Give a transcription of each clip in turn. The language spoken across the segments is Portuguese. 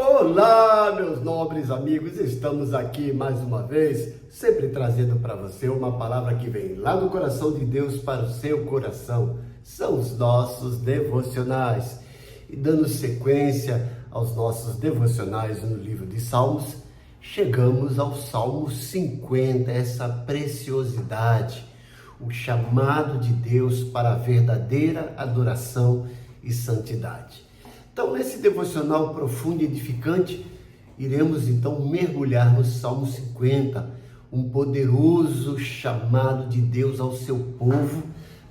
Olá, meus nobres amigos, estamos aqui mais uma vez, sempre trazendo para você uma palavra que vem lá do coração de Deus para o seu coração. São os nossos devocionais. E dando sequência aos nossos devocionais no livro de Salmos, chegamos ao Salmo 50, essa preciosidade, o chamado de Deus para a verdadeira adoração e santidade. Então, nesse devocional profundo e edificante, iremos então mergulhar no Salmo 50, um poderoso chamado de Deus ao seu povo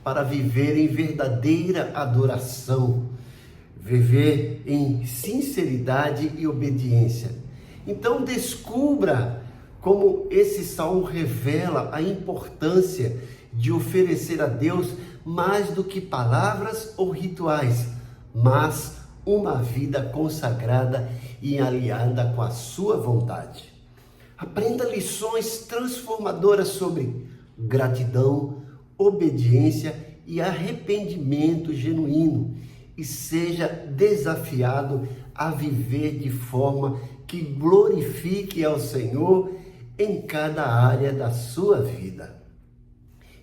para viver em verdadeira adoração, viver em sinceridade e obediência. Então, descubra como esse salmo revela a importância de oferecer a Deus mais do que palavras ou rituais, mas uma vida consagrada e alinhada com a sua vontade. Aprenda lições transformadoras sobre gratidão, obediência e arrependimento genuíno e seja desafiado a viver de forma que glorifique ao Senhor em cada área da sua vida.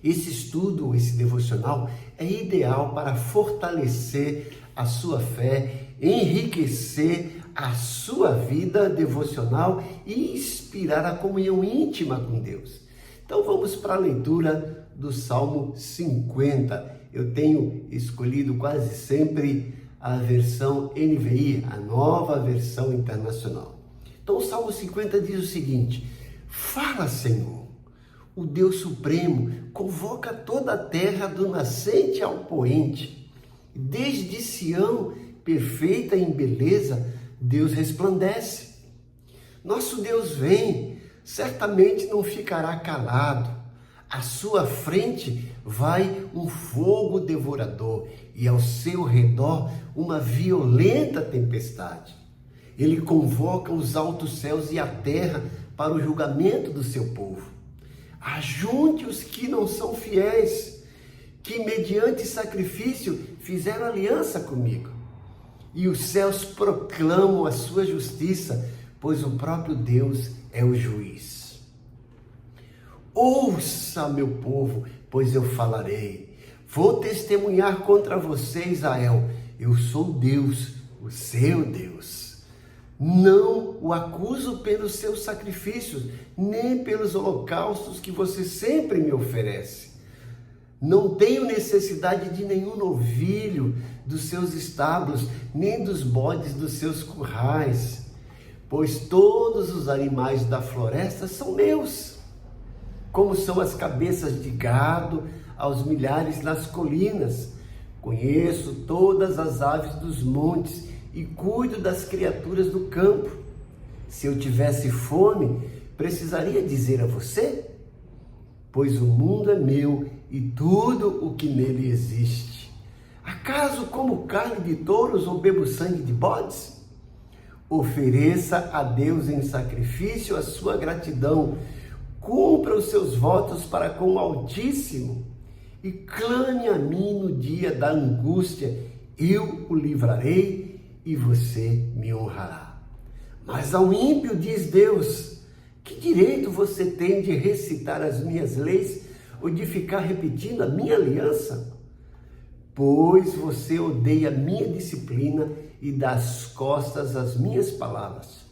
Esse estudo, esse devocional é ideal para fortalecer a sua fé, enriquecer a sua vida devocional e inspirar a comunhão íntima com Deus. Então vamos para a leitura do Salmo 50. Eu tenho escolhido quase sempre a versão NVI, a nova versão internacional. Então o Salmo 50 diz o seguinte: fala, Senhor, o Deus Supremo, convoca toda a terra do nascente ao poente. Desde Sião, perfeita em beleza, Deus resplandece. Nosso Deus vem, certamente não ficará calado. À sua frente vai um fogo devorador e ao seu redor uma violenta tempestade. Ele convoca os altos céus e a terra para o julgamento do seu povo. Ajunte os que não são fiéis, que mediante sacrifício fizeram aliança comigo. E os céus proclamam a sua justiça, pois o próprio Deus é o juiz. Ouça, meu povo, pois eu falarei. Vou testemunhar contra você, Israel. Eu sou Deus, o seu Deus. Não o acuso pelos seus sacrifícios, nem pelos holocaustos que você sempre me oferece. Não tenho necessidade de nenhum novilho dos seus estábulos, nem dos bodes dos seus currais, pois todos os animais da floresta são meus, como são as cabeças de gado aos milhares nas colinas. Conheço todas as aves dos montes e cuido das criaturas do campo. Se eu tivesse fome, precisaria dizer a você? Pois o mundo é meu e tudo o que nele existe. Acaso como carne de touros ou bebo sangue de bodes? Ofereça a Deus em sacrifício a sua gratidão, cumpra os seus votos para com o Altíssimo e clame a mim no dia da angústia, eu o livrarei e você me honrará. Mas ao ímpio diz Deus: que direito você tem de recitar as minhas leis ou de ficar repetindo a minha aliança? Pois você odeia a minha disciplina e dá as costas às minhas palavras.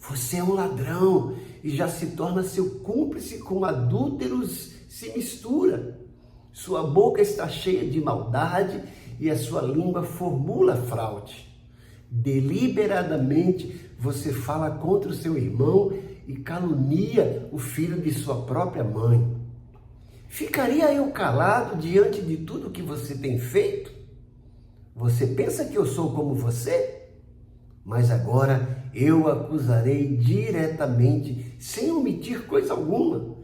Você é um ladrão e já se torna seu cúmplice, com adúlteros se mistura. Sua boca está cheia de maldade e a sua língua formula fraude. Deliberadamente você fala contra o seu irmão e calunia o filho de sua própria mãe. Ficaria eu calado diante de tudo que você tem feito? Você pensa que eu sou como você? Mas agora eu acusarei diretamente, sem omitir coisa alguma.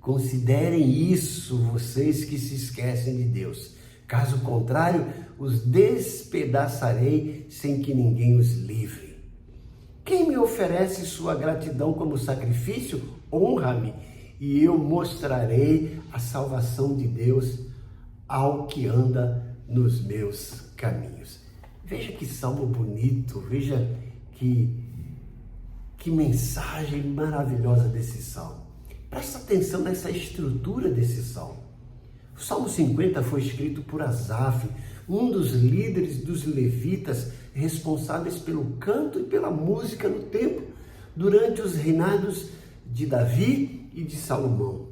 Considerem isso, vocês que se esquecem de Deus. Caso contrário, os despedaçarei sem que ninguém os livre. Quem me oferece sua gratidão como sacrifício, honra-me, e eu mostrarei a salvação de Deus ao que anda nos meus caminhos. Veja que salmo bonito, veja que Que mensagem maravilhosa desse salmo. Presta atenção nessa estrutura desse salmo. O Salmo 50 foi escrito por Asaf, um dos líderes dos levitas responsáveis pelo canto e pela música no templo, durante os reinados de Davi e de Salomão.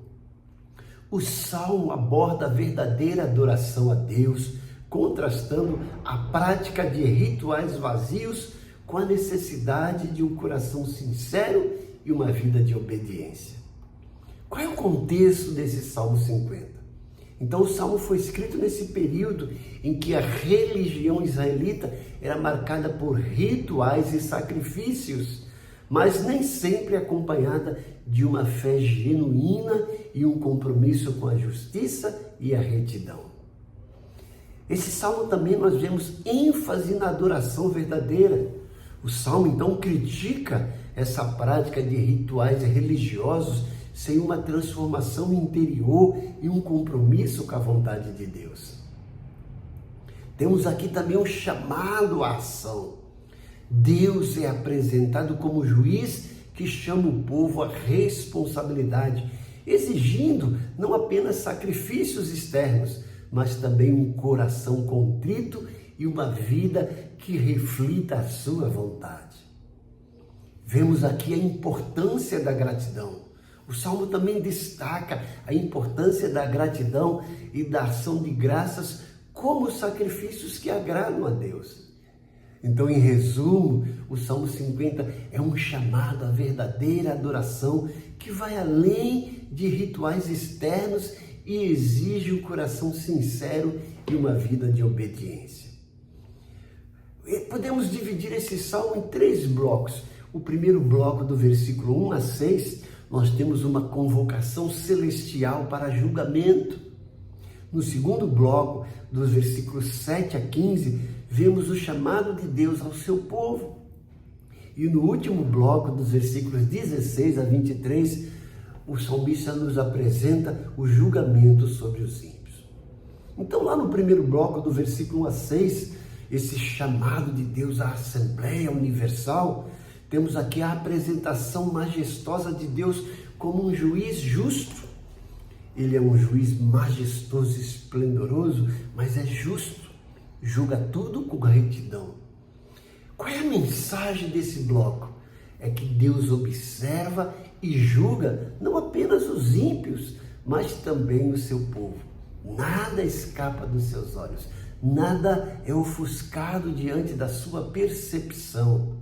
O salmo aborda a verdadeira adoração a Deus, contrastando a prática de rituais vazios com a necessidade de um coração sincero e uma vida de obediência. Qual é o contexto desse Salmo 50? Então, o Salmo foi escrito nesse período em que a religião israelita era marcada por rituais e sacrifícios, mas nem sempre acompanhada de uma fé genuína e um compromisso com a justiça e a retidão. Esse Salmo também nós vemos ênfase na adoração verdadeira. O Salmo, então, critica essa prática de rituais religiosos sem uma transformação interior e um compromisso com a vontade de Deus. Temos aqui também um chamado à ação. Deus é apresentado como juiz que chama o povo à responsabilidade, exigindo não apenas sacrifícios externos, mas também um coração contrito e uma vida que reflita a sua vontade. Vemos aqui a importância da gratidão. O Salmo também destaca a importância da gratidão e da ação de graças como sacrifícios que agradam a Deus. Então, em resumo, o Salmo 50 é um chamado à verdadeira adoração que vai além de rituais externos e exige um coração sincero e uma vida de obediência. Podemos dividir esse salmo em 3 blocos. O primeiro bloco, do versículo 1 a 6, nós temos uma convocação celestial para julgamento. No segundo bloco, dos versículos 7 a 15, vemos o chamado de Deus ao seu povo. E no último bloco, dos versículos 16 a 23, o salmista nos apresenta o julgamento sobre os ímpios. Então, lá no primeiro bloco, do versículo 1 a 6, esse chamado de Deus à Assembleia Universal, temos aqui a apresentação majestosa de Deus como um juiz justo. Ele é um juiz majestoso e esplendoroso, mas é justo, julga tudo com retidão. Qual é a mensagem desse bloco? É que Deus observa e julga não apenas os ímpios, mas também o seu povo. Nada escapa dos seus olhos, nada é ofuscado diante da sua percepção.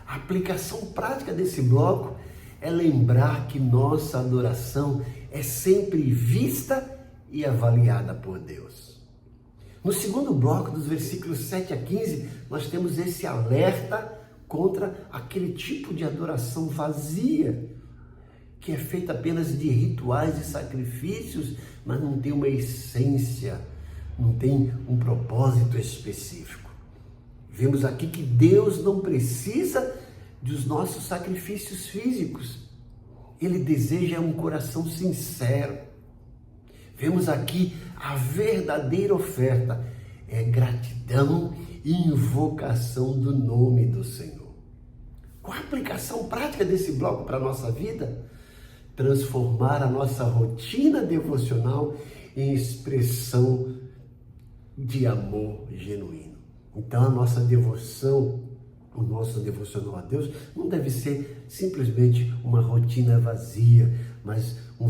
A aplicação prática desse bloco é lembrar que nossa adoração é sempre vista e avaliada por Deus. No segundo bloco, dos versículos 7 a 15, nós temos esse alerta contra aquele tipo de adoração vazia, que é feita apenas de rituais e sacrifícios, mas não tem uma essência, não tem um propósito específico. Vemos aqui que Deus não precisa dos nossos sacrifícios físicos. Ele deseja um coração sincero. Vemos aqui a verdadeira oferta é gratidão e invocação do nome do Senhor. Qual a aplicação prática desse bloco para a nossa vida? Transformar a nossa rotina devocional em expressão de amor genuíno. Então, a nossa devoção, o nosso devocional a Deus não deve ser simplesmente uma rotina vazia, mas uma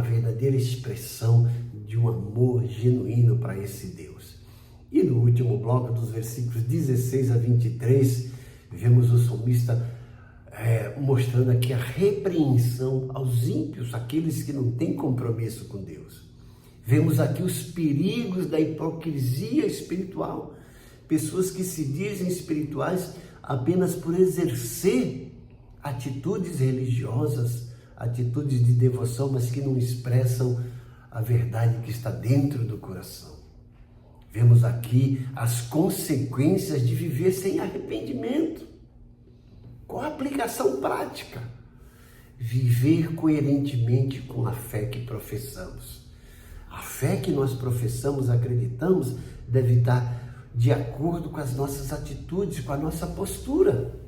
verdadeira expressão de um amor genuíno para esse Deus. E no último bloco, dos versículos 16 a 23, vemos o salmista mostrando aqui a repreensão aos ímpios, aqueles que não têm compromisso com Deus. Vemos aqui os perigos da hipocrisia espiritual. Pessoas que se dizem espirituais apenas por exercer atitudes religiosas, atitudes de devoção, mas que não expressam a verdade que está dentro do coração. Vemos aqui as consequências de viver sem arrependimento. Qual a aplicação prática? Viver coerentemente com a fé que professamos. A fé que nós professamos, acreditamos, deve estar de acordo com as nossas atitudes, com a nossa postura.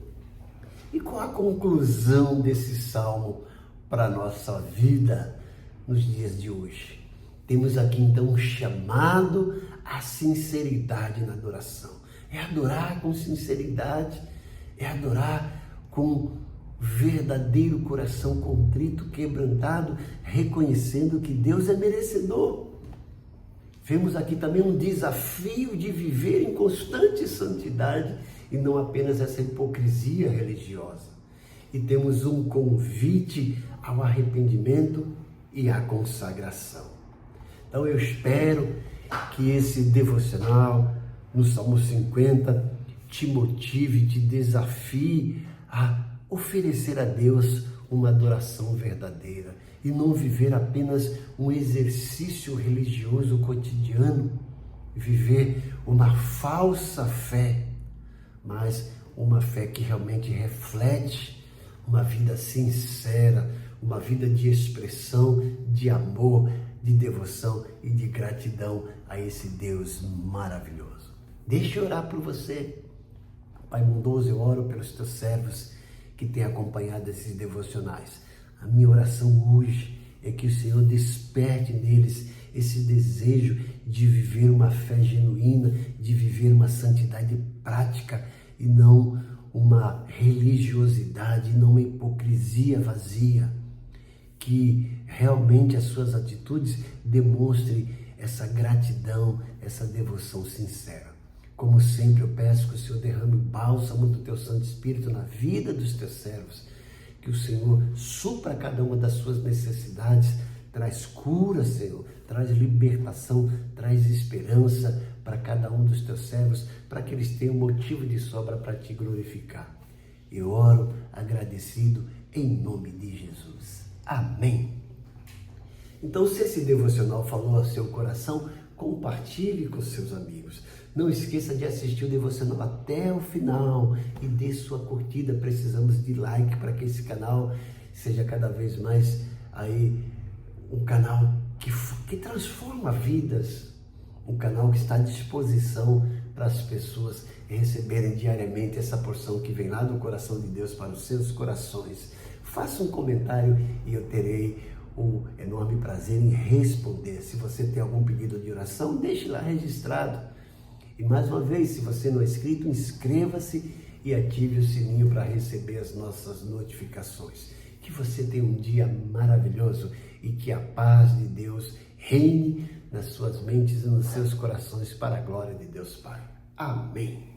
E qual a conclusão desse salmo para a nossa vida nos dias de hoje? Temos aqui então um chamado à sinceridade na adoração. É adorar com sinceridade, é adorar com verdadeiro coração contrito, quebrantado, reconhecendo que Deus é merecedor. Vemos aqui também um desafio de viver em constante santidade e não apenas essa hipocrisia religiosa. E temos um convite ao arrependimento e à consagração. Então eu espero que esse devocional no Salmo 50 te motive, te desafie a oferecer a Deus uma adoração verdadeira e não viver apenas um exercício religioso cotidiano, viver uma falsa fé, mas uma fé que realmente reflete uma vida sincera, uma vida de expressão, de amor, de devoção e de gratidão a esse Deus maravilhoso. Deixa eu orar por você. Pai bondoso, eu oro pelos teus servos que têm acompanhado esses devocionais. A minha oração hoje é que o Senhor desperte neles esse desejo de viver uma fé genuína, de viver uma santidade prática e não uma religiosidade, não uma hipocrisia vazia. Que realmente as suas atitudes demonstrem essa gratidão, essa devoção sincera. Como sempre eu peço que o Senhor derrame o bálsamo do teu Santo Espírito na vida dos teus servos, que o Senhor supra cada uma das suas necessidades, traz cura, Senhor, traz libertação, traz esperança para cada um dos teus servos, para que eles tenham motivo de sobra para te glorificar. Eu oro agradecido em nome de Jesus. Amém. Então, se esse devocional falou ao seu coração, compartilhe com seus amigos. Não esqueça de assistir o devocional até o final e dê sua curtida. Precisamos de like para que esse canal seja cada vez mais aí um canal que transforma vidas, um canal que está à disposição para as pessoas receberem diariamente essa porção que vem lá do coração de Deus para os seus corações. Faça um comentário e eu terei o enorme prazer em responder. Se você tem algum pedido de oração, deixe lá registrado. E mais uma vez, se você não é inscrito, inscreva-se e ative o sininho para receber as nossas notificações. Que você tenha um dia maravilhoso e que a paz de Deus reine nas suas mentes e nos seus corações para a glória de Deus Pai. Amém.